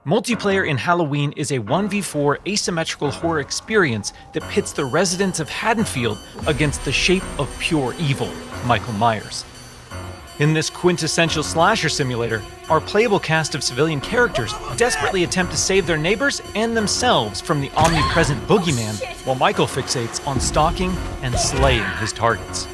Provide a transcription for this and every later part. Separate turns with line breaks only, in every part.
Multiplayer in Halloween is a 1v4 asymmetrical horror experience that pits the residents of Haddonfield against the shape of pure evil, Michael Myers. In this quintessential slasher simulator, our playable cast of civilian characters desperately attempt to save their neighbors and themselves from the omnipresent boogeyman, while Michael fixates on stalking and slaying his targets.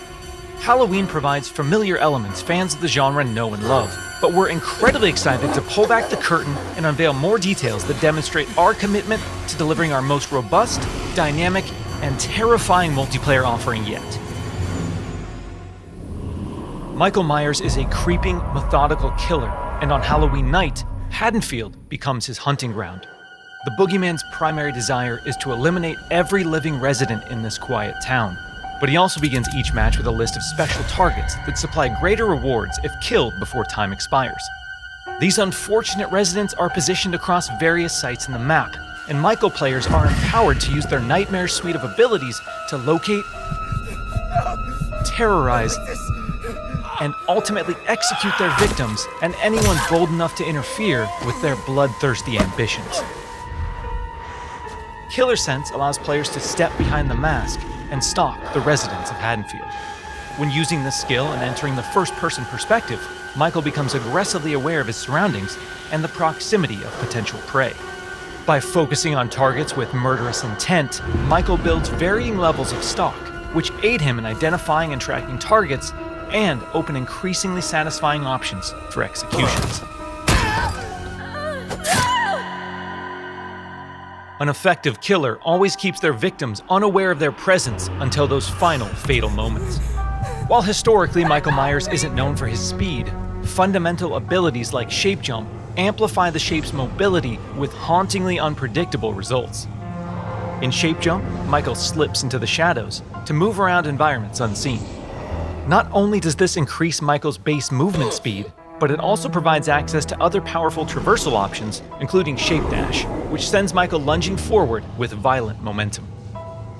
Halloween provides familiar elements fans of the genre know and love, but we're incredibly excited to pull back the curtain and unveil more details that demonstrate our commitment to delivering our most robust, dynamic, and terrifying multiplayer offering yet. Michael Myers is a creeping, methodical killer, and on Halloween night, Haddonfield becomes his hunting ground. The boogeyman's primary desire is to eliminate every living resident in this quiet town, but he also begins each match with a list of special targets that supply greater rewards if killed before time expires. These unfortunate residents are positioned across various sites in the map, and Michael players are empowered to use their nightmare suite of abilities to locate, terrorize, and ultimately execute their victims and anyone bold enough to interfere with their bloodthirsty ambitions. Killer Sense allows players to step behind the mask and stalk the residents of Haddonfield. When using this skill and entering the first-person perspective, Michael becomes aggressively aware of his surroundings and the proximity of potential prey. By focusing on targets with murderous intent, Michael builds varying levels of stalk, which aid him in identifying and tracking targets and open increasingly satisfying options for executions. An effective killer always keeps their victims unaware of their presence until those final fatal moments. While historically Michael Myers isn't known for his speed, fundamental abilities like shape jump amplify the shape's mobility with hauntingly unpredictable results. In shape jump, Michael slips into the shadows to move around environments unseen. Not only does this increase Michael's base movement speed, but it also provides access to other powerful traversal options, including Shape Dash, which sends Michael lunging forward with violent momentum.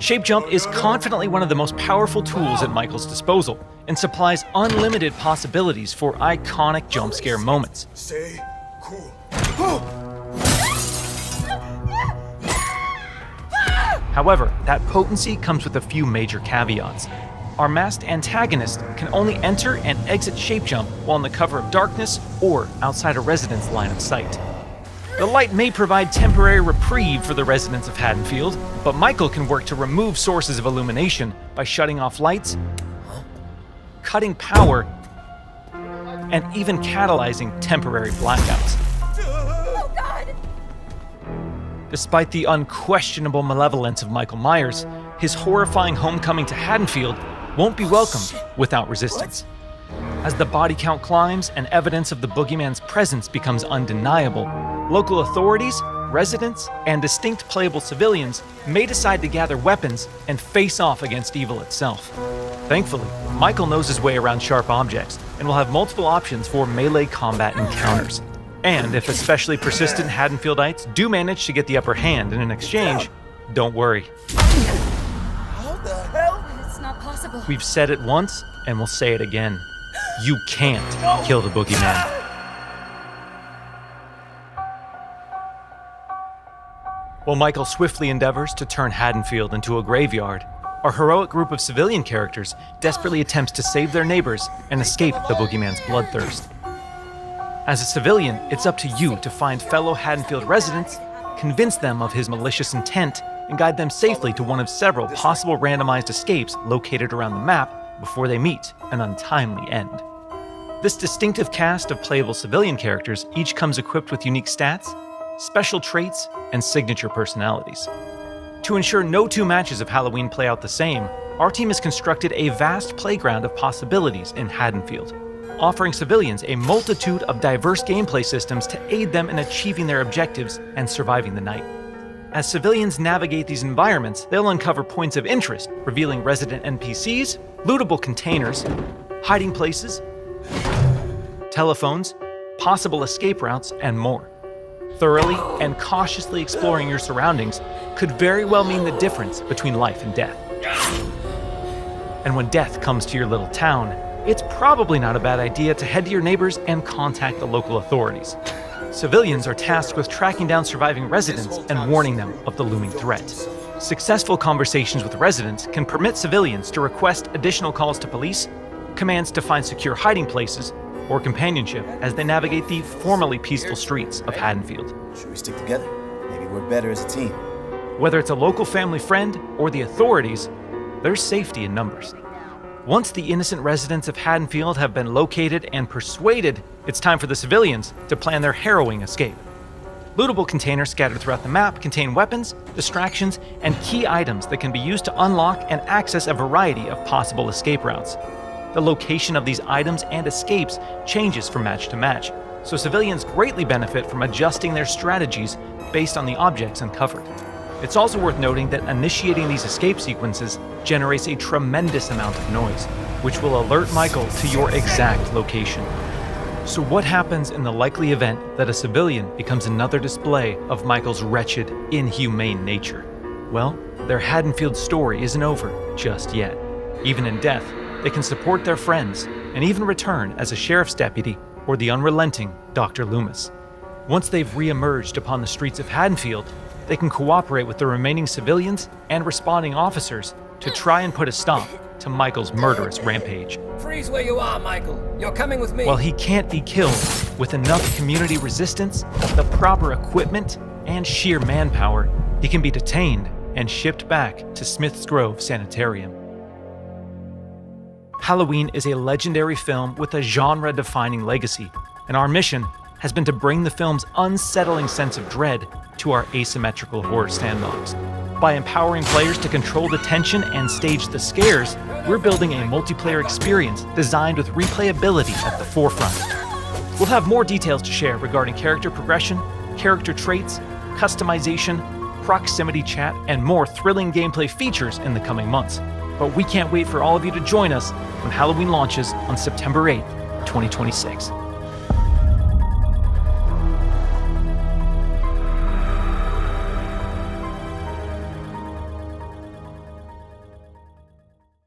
Shape Jump is confidently one of the most powerful tools at Michael's disposal, and supplies unlimited possibilities for iconic jump scare moments.
Stay cool.
However, that potency comes with a few major caveats. Our masked antagonist can only enter and exit Shape Jump while in the cover of darkness or outside a resident's line of sight. The light may provide temporary reprieve for the residents of Haddonfield, but Michael can work to remove sources of illumination by shutting off lights, cutting power, and even catalyzing temporary blackouts.
Oh God!
Despite the unquestionable malevolence of Michael Myers, his horrifying homecoming to Haddonfield won't be welcomed without resistance. As the body count climbs and evidence of the boogeyman's presence becomes undeniable, local authorities, residents, and distinct playable civilians may decide to gather weapons and face off against evil itself. Thankfully, Michael knows his way around sharp objects and will have multiple options for melee combat encounters. And if especially persistent Haddonfieldites do manage to get the upper hand in an exchange, don't worry.
How the hell?
It's not possible.
We've said it once, and we'll say it again. You can't kill the boogeyman. While Michael swiftly endeavors to turn Haddonfield into a graveyard, our heroic group of civilian characters desperately attempts to save their neighbors and escape the boogeyman's bloodthirst. As a civilian, it's up to you to find fellow Haddonfield residents, convince them of his malicious intent, and guide them safely to one of several possible randomized escapes located around the map before they meet an untimely end. This distinctive cast of playable civilian characters each comes equipped with unique stats, special traits, and signature personalities. To ensure no two matches of Halloween play out the same, our team has constructed a vast playground of possibilities in Haddonfield, offering civilians a multitude of diverse gameplay systems to aid them in achieving their objectives and surviving the night. As civilians navigate these environments, they'll uncover points of interest, revealing resident NPCs, lootable containers, hiding places, telephones, possible escape routes, and more. Thoroughly and cautiously exploring your surroundings could very well mean the difference between life and death. And when death comes to your little town, it's probably not a bad idea to head to your neighbors and contact the local authorities. Civilians are tasked with tracking down surviving residents and warning them of the looming threat. Successful conversations with residents can permit civilians to request additional calls to police, commands to find secure hiding places, or companionship as they navigate the formerly peaceful streets of Haddonfield.
Should we stick together? Maybe we're better as a team.
Whether it's a local family friend or the authorities, there's safety in numbers. Once the innocent residents of Haddonfield have been located and persuaded, it's time for the civilians to plan their harrowing escape. Lootable containers scattered throughout the map contain weapons, distractions, and key items that can be used to unlock and access a variety of possible escape routes. The location of these items and escapes changes from match to match, so civilians greatly benefit from adjusting their strategies based on the objects uncovered. It's also worth noting that initiating these escape sequences generates a tremendous amount of noise, which will alert Michael to your exact location. So what happens in the likely event that a civilian becomes another display of Michael's wretched, inhumane nature? Well, their Haddonfield story isn't over just yet. Even in death, they can support their friends and even return as a sheriff's deputy or the unrelenting Dr. Loomis. Once they've re-emerged upon the streets of Haddonfield, they can cooperate with the remaining civilians and responding officers to try and put a stop to Michael's murderous rampage.
Freeze where you are, Michael. You're coming with me.
While he can't be killed, with enough community resistance, the proper equipment, and sheer manpower, he can be detained and shipped back to Smith's Grove Sanitarium. Halloween is a legendary film with a genre-defining legacy, and our mission has been to bring the film's unsettling sense of dread to our asymmetrical horror sandbox. By empowering players to control the tension and stage the scares, we're building a multiplayer experience designed with replayability at the forefront. We'll have more details to share regarding character progression, character traits, customization, proximity chat, and more thrilling gameplay features in the coming months. But we can't wait for all of you to join us when Halloween launches on September 8th, 2026.